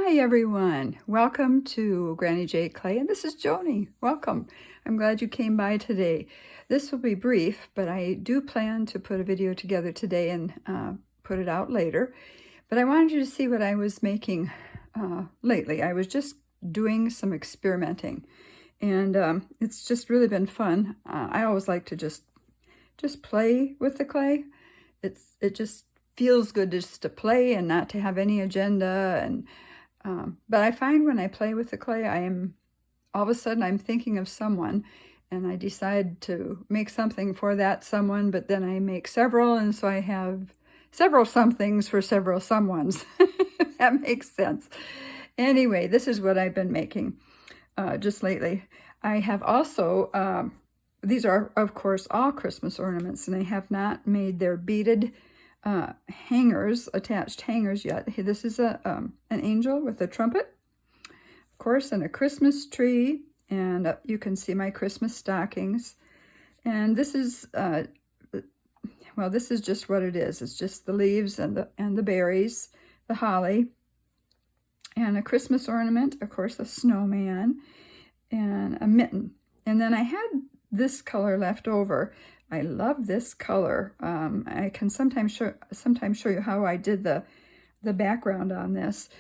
Hi everyone, welcome to Granny J Clay, and this is Joni. Welcome. I'm glad you came by today. This will be brief, but I do plan to put a video together today and put it out later. But I wanted you to see what I was making lately. I was just doing some experimenting, and it's just really been fun. I always like to just play with the clay. It just feels good just to play and not to have any agenda. And but I find when I play with the clay, all of a sudden I'm thinking of someone, and I decide to make something for that someone, but then I make several, and so I have several somethings for several someones. If that makes sense. Anyway, this is what I've been making just lately. I have also, these are, of course, all Christmas ornaments, and I have not made their beaded hangers, attached hangers yet. This is an angel with a trumpet, of course, and a Christmas tree, and you can see my Christmas stockings. And this is, well, this is just what it is. It's just the leaves and the berries, the holly, and a Christmas ornament, of course, a snowman, and a mitten. And then I had this color left over. I love this color. I can sometimes show you how I did the background on this,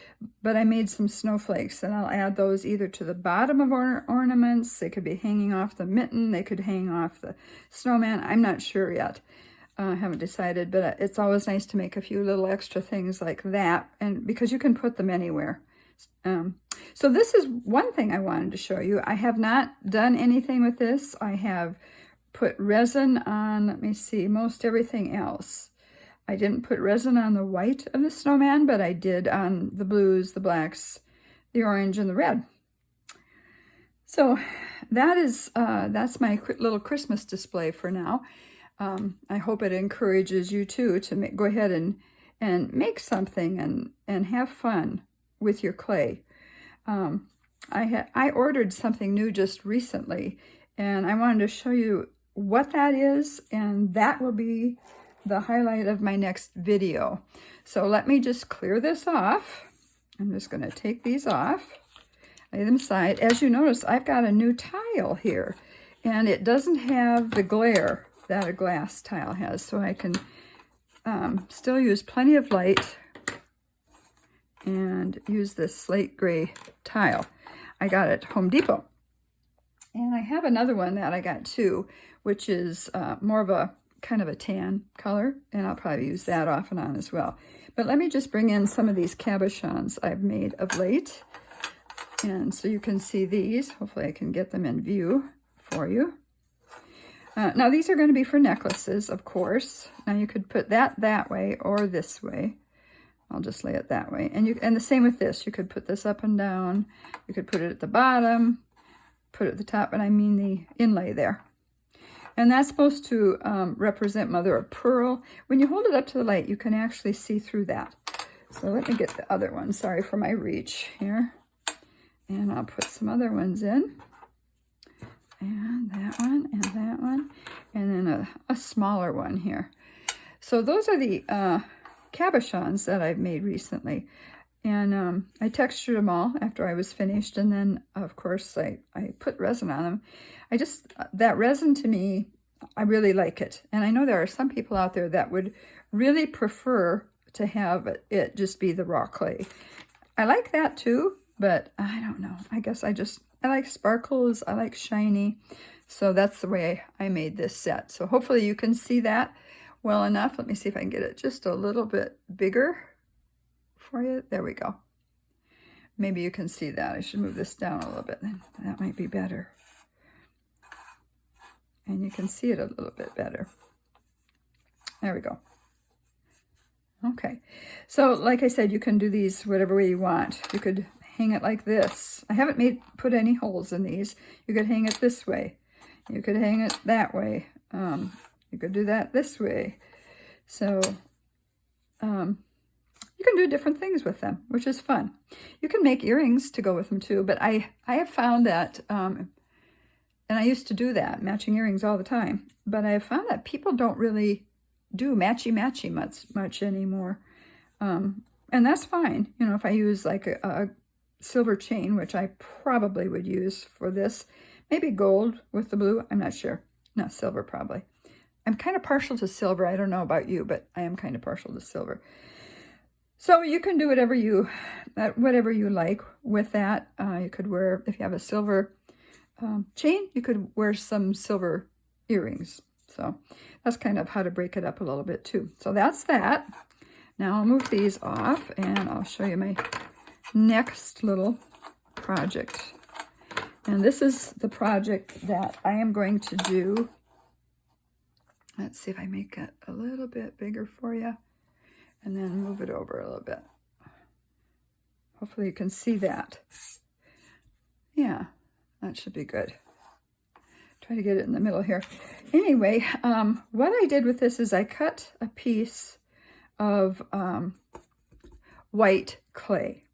but I made some snowflakes, and I'll add those either to the bottom of ornaments. They could be hanging off the mitten. They could hang off the snowman. I'm not sure yet. I haven't decided, but it's always nice to make a few little extra things like that, and because you can put them anywhere. So this is one thing I wanted to show you. I have not done anything with this. I have put resin on, let me see, most everything else. I didn't put resin on the white of the snowman, but I did on the blues, the blacks, the orange, and the red. So that's my little Christmas display for now. I hope it encourages you too to go ahead and make something and have fun with your clay. I ordered something new just recently, and I wanted to show you what that is, and that will be the highlight of my next video. So let me just clear this off. I'm just going to take these off, lay them aside. As you notice, I've got a new tile here, and it doesn't have the glare that a glass tile has, so I can still use plenty of light and use this slate gray tile. I got it at Home Depot. And I have another one that I got too, which is more of a kind of a tan color, and I'll probably use that off and on as well. But let me just bring in some of these cabochons I've made of late, and so you can see these. Hopefully I can get them in view for you. Now these are going to be for necklaces, of course. Now you could put that way or this way. I'll just lay it that way. And the same with this. You could put this up and down. You could put it at the bottom, put it at the top, and I mean the inlay there. And that's supposed to represent mother of pearl. When you hold it up to the light, you can actually see through that. So let me get the other one. Sorry for my reach here. And I'll put some other ones in. And that one, and then a smaller one here. So those are the cabochons that I've made recently. And I textured them all after I was finished, and then of course I put resin on them. That resin, to me, I really like it. And I know there are some people out there that would really prefer to have it just be the raw clay. I like that too, but I don't know. I guess I like sparkles, I like shiny. So that's the way I made this set. So hopefully you can see that well enough. Let me see if I can get it just a little bit bigger for you. There we go. Maybe you can see that. I should move this down a little bit. That might be better. And you can see it a little bit better. There we go. Okay. So like I said, you can do these whatever way you want. You could hang it like this. I haven't put any holes in these. You could hang it this way. You could hang it that way. You could do that this way. So you can do different things with them, which is fun. You can make earrings to go with them too, but I have found that, and I used to do that, matching earrings all the time, but I have found that people don't really do matchy-matchy much anymore. And that's fine. You know, if I use like a silver chain, which I probably would use for this, maybe gold with the blue, I'm not sure. Not silver, probably. I'm kind of partial to silver. I don't know about you, but I am kind of partial to silver. So you can do whatever you like with that. You could wear, if you have a silver chain, you could wear some silver earrings. So that's kind of how to break it up a little bit too. So that's that. Now I'll move these off and I'll show you my next little project. And this is the project that I am going to do. Let's see if I make it a little bit bigger for you and then move it over a little bit. Hopefully you can see that. Yeah, that should be good. Try to get it in the middle here. Anyway, what I did with this is I cut a piece of white clay.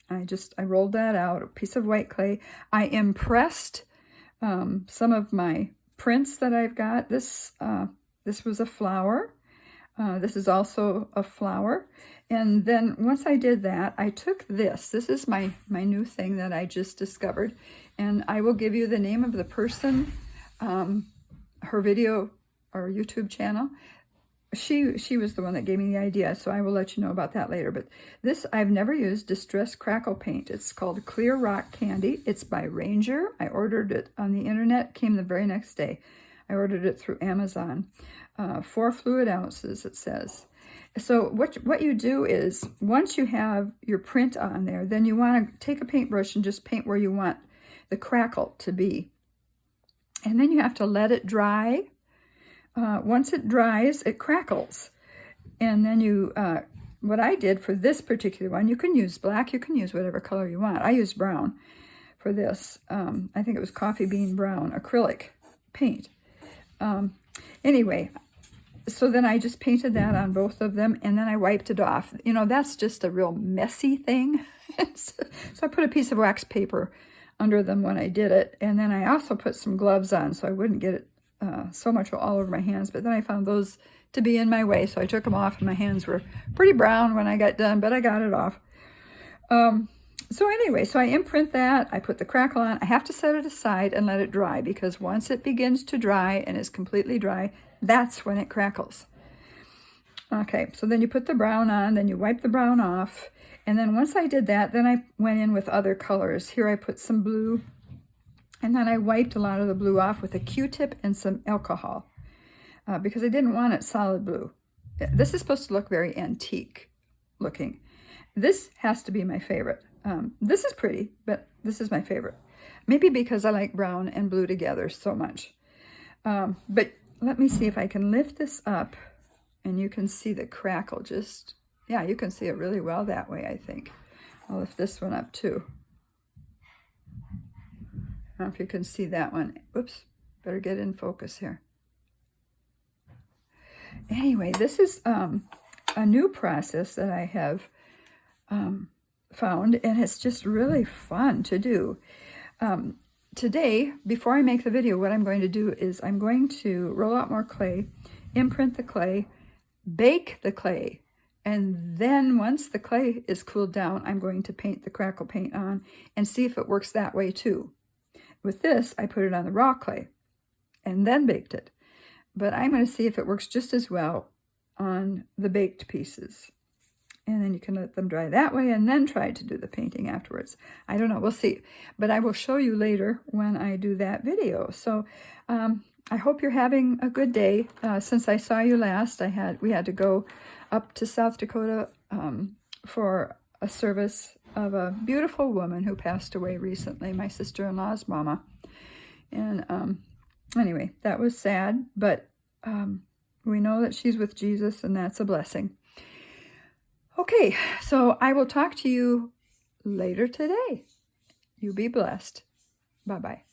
I rolled that out, a piece of white clay. I impressed some of my prints that I've got. This was a flower. This is also a flower. And then once I did that, I took this. This is my new thing that I just discovered. And I will give you the name of the person, her video or YouTube channel. She was the one that gave me the idea, so I will let you know about that later. But this, I've never used Distress Crackle Paint. It's called Clear Rock Candy. It's by Ranger. I ordered it on the internet, came the very next day. I ordered it through Amazon. 4 fluid ounces, it says. So what you do is, once you have your print on there, then you want to take a paintbrush and just paint where you want the crackle to be. And then you have to let it dry. Once it dries, it crackles. And then you, what I did for this particular one, you can use black, you can use whatever color you want. I used brown for this. I think it was coffee bean brown, acrylic paint. Anyway, so then I just painted that on both of them, and then I wiped it off. You know, that's just a real messy thing. So I put a piece of wax paper under them when I did it, and then I also put some gloves on so I wouldn't get it so much all over my hands. But then I found those to be in my way, so I took them off, and my hands were pretty brown when I got done, but I got it off. So anyway, so I imprint that, I put the crackle on. I have to set it aside and let it dry, because once it begins to dry and is completely dry, that's when it crackles. Okay, so then you put the brown on, then you wipe the brown off, and then once I did that, then I went in with other colors. Here I put some blue, and then I wiped a lot of the blue off with a Q-tip and some alcohol, because I didn't want it solid blue. This is supposed to look very antique looking. This has to be my favorite. This is pretty, but this is my favorite. Maybe because I like brown and blue together so much. But let me see if I can lift this up and you can see the crackle just, yeah, you can see it really well that way, I think. I'll lift this one up too. I don't know if you can see that one. Oops, better get in focus here. Anyway, this is a new process that I have found, and it's just really fun to do. Today, before I make the video, what I'm going to do is I'm going to roll out more clay, imprint the clay, bake the clay, and then once the clay is cooled down, I'm going to paint the crackle paint on and see if it works that way too. With this, I put it on the raw clay and then baked it. But I'm going to see if it works just as well on the baked pieces. And then you can let them dry that way and then try to do the painting afterwards. I don't know, we'll see. But I will show you later when I do that video. So I hope you're having a good day. Since I saw you last, we had to go up to South Dakota for a service of a beautiful woman who passed away recently, my sister-in-law's mama. And anyway, that was sad, but we know that she's with Jesus, and that's a blessing. Okay, so I will talk to you later today. You be blessed. Bye-bye.